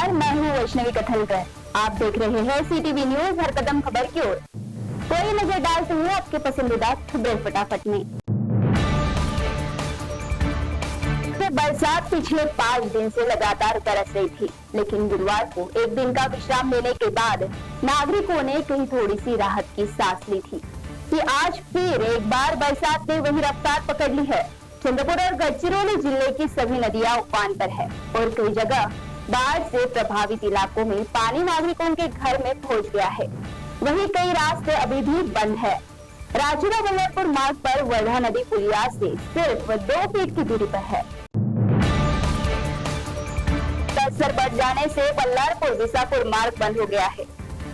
नमस्कार, मैं हूँ वैष्णवी कथलकर। आप देख रहे हैं सीटीवी न्यूज, हर कदम खबर की ओर। कोई नजर डालते हुए आपके पसंदीदा खबरें फटाफट में। बरसात पिछले 5 दिन से लगातार बरस रही थी, लेकिन गुरुवार को एक दिन का विश्राम लेने के बाद नागरिकों ने कहीं थोड़ी सी राहत की सांस ली थी कि आज फिर एक बार बरसात ने वही रफ्तार पकड़ ली है। चंद्रपुर और गढ़चिरौली जिले की सभी नदियां उफान पर है और कई जगह बाढ़ से प्रभावित इलाकों में पानी नागरिकों के घर में पहुंच गया है। वहीं कई रास्ते अभी भी बंद है। राजूरा बल्लारपुर मार्ग पर वर्धा नदी पुलिया से सिर्फ 2 फीट की दूरी पर है। स्तर बढ़ जाने से बल्लारपुर विसापुर मार्ग बंद हो गया है।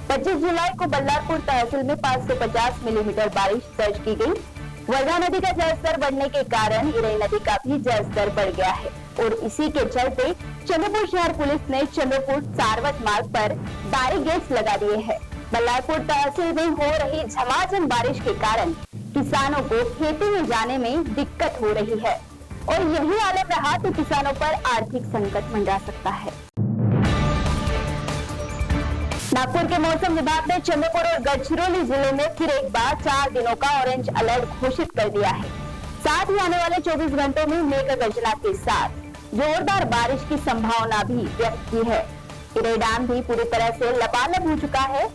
25 जुलाई को बल्लारपुर तहसील में 550 मिलीमीटर बारिश दर्ज की गई। वर्धा नदी का जलस्तर बढ़ने के कारण इरई नदी का भी जलस्तर बढ़ गया है और इसी के चलते चंद्रपुर शहर पुलिस ने चंद्रपुर सारवत मार्ग पर बैरिकेड्स लगा दिए हैं। बल्लारपुर तहसील में हो रही झमाझम बारिश के कारण किसानों को खेती में जाने में दिक्कत हो रही है और यही आलम रहा तो किसानों पर आर्थिक संकट मंडरा सकता है। नागपुर के मौसम विभाग ने चंद्रपुर और गढ़चिरौली जिले में फिर एक बार 4 दिनों का ऑरेंज अलर्ट घोषित कर दिया है। साथ ही आने वाले 24 घंटों में मेघ गर्जना के साथ जोरदार बारिश की संभावना भी व्यक्त की है। इरई डैम भी पूरी तरह से लबालब हो चुका है।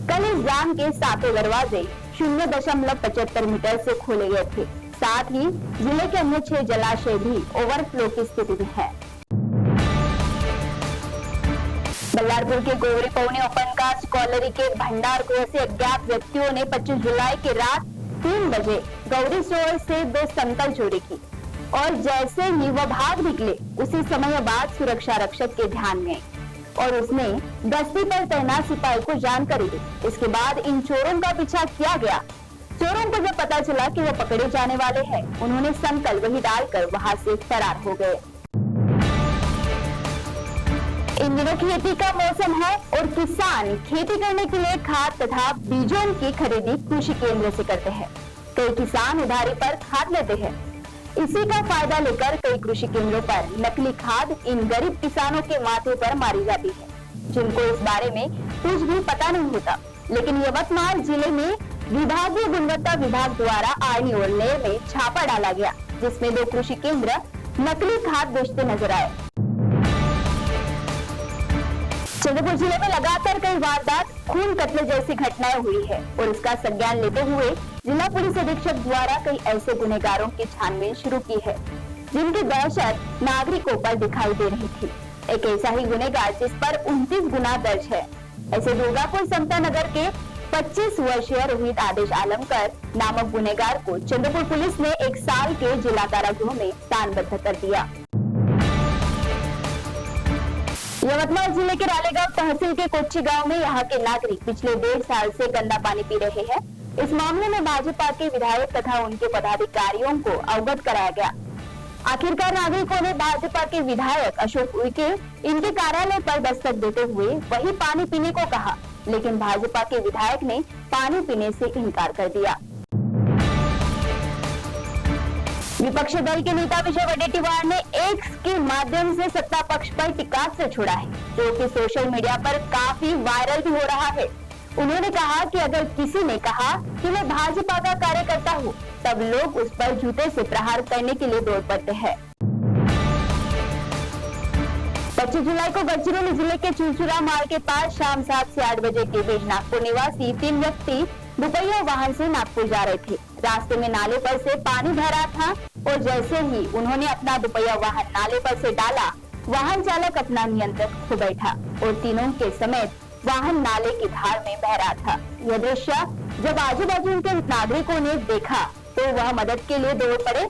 कल इस डैम के 7 दरवाजे 0.75 मीटर से खोले गए थे। साथ ही जिले के अन्य 6 जलाशय भी ओवरफ्लो की स्थिति में है। बल्लारपुर के गोवरी पौने ओपन कास्ट कॉलरी के भंडार गृह से अज्ञात व्यक्तियों ने 25 जुलाई की रात 3 बजे गौरी स्टोर से 2 संतल चोरी की और जैसे ही वह भाग निकले उसी समय बाद सुरक्षा रक्षक के ध्यान में आई और उसने गश्ती पर तैनात सिपाही को जानकारी दी। इसके बाद इन चोरों का पीछा किया गया। चोरों को जब पता चला कि वो पकड़े जाने वाले हैं, उन्होंने संकल वही डालकर वहां से फरार हो गए। इन दिनों खेती का मौसम है और किसान खेती करने के लिए खाद तथा बीजों की खरीदी कृषि केंद्र से करते हैं। कई किसान उधारी पर खाद लेते हैं। इसी का फायदा लेकर कई कृषि केंद्रों पर नकली खाद इन गरीब किसानों के माथे पर मारी जाती है, जिनको इस बारे में कुछ भी पता नहीं होता। लेकिन यवतमाल जिले में विभागीय गुणवत्ता विभाग द्वारा आर्नी और लेर में छापा डाला गया, जिसमें 2 कृषि केंद्र नकली खाद बेचते नजर आए। चंद्रपुर जिले में लगातार कई वारदात, खून कत्ल जैसी घटनाएं हुई है और इसका संज्ञान लेते हुए जिला पुलिस अधीक्षक द्वारा कई ऐसे गुनहगारों की छानबीन शुरू की है, जिनकी दहशत नागरिकों पर दिखाई दे रही थी। एक ऐसा ही गुनहगार जिस पर 29 गुना दर्ज है। ऐसे दुर्गापुर समता नगर के 25 वर्षीय रोहित आदेश आलमकर नामक गुनहगार को चंद्रपुर पुलिस ने 1 साल के जिला कारागृह में स्थानबद्ध कर दिया। यवतमाल जिले के रालेगांव तहसील के कोच्ची गांव में यहाँ के नागरिक पिछले 1.5 साल से गंदा पानी पी रहे हैं। इस मामले में भाजपा के विधायक तथा उनके पदाधिकारियों को अवगत कराया गया। आखिरकार नागरिकों ने भाजपा के विधायक अशोक उइके इनके कार्यालय पर दस्तक देते हुए वही पानी पीने को कहा, लेकिन भाजपा के विधायक ने पानी पीने से इनकार कर दिया। विपक्षी दल के नेता विजय वडेट्टीवार ने एक्स के माध्यम से सत्ता पक्ष पर टिकास्त्र छोड़ा है, जो कि सोशल मीडिया पर काफी वायरल भी हो रहा है। उन्होंने कहा कि अगर किसी ने कहा कि मैं भाजपा का कार्यकर्ता हूँ, तब लोग उस पर जूते से प्रहार करने के लिए दौड़ पड़ते हैं। 25 जुलाई को गढ़चिरौली जिले के चुरचुरा मार्ग के पास शाम 7 से 8 बजे के बीच नागपुर निवासी 3 व्यक्ति दुपहिया वाहन से नागपुर जा रहे थे। रास्ते में नाले पर से पानी भरा था और जैसे ही उन्होंने अपना दुपहिया वाहन नाले पर से डाला, वाहन चालक अपना नियंत्रण खो बैठा और तीनों के समेत वाहन नाले की धार में बह रहा था। यह दृश्य जब आजू बाजू के नागरिकों ने देखा तो वह मदद के लिए दौड़ पड़े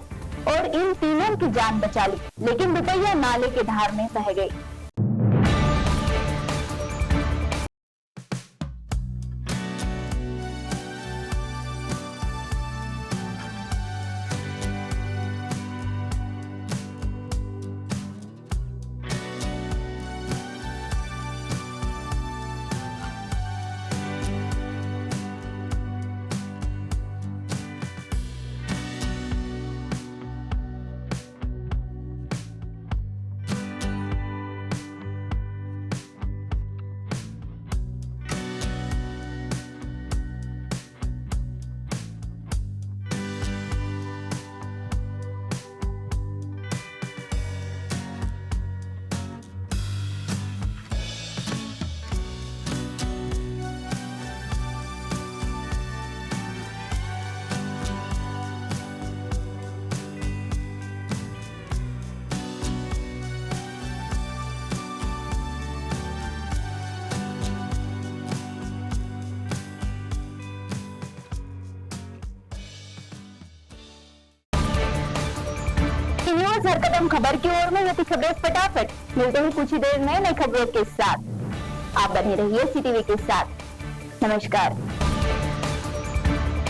और इन तीनों की जान बचा ली, लेकिन दुपहिया नाले की धार में बह गई। बस हर कदम खबर की ओर में, ये थी खबरें फटाफट। मिलते हैं कुछ ही देर में नई खबरों के साथ। आप बने रहिए CTV के साथ। नमस्कार।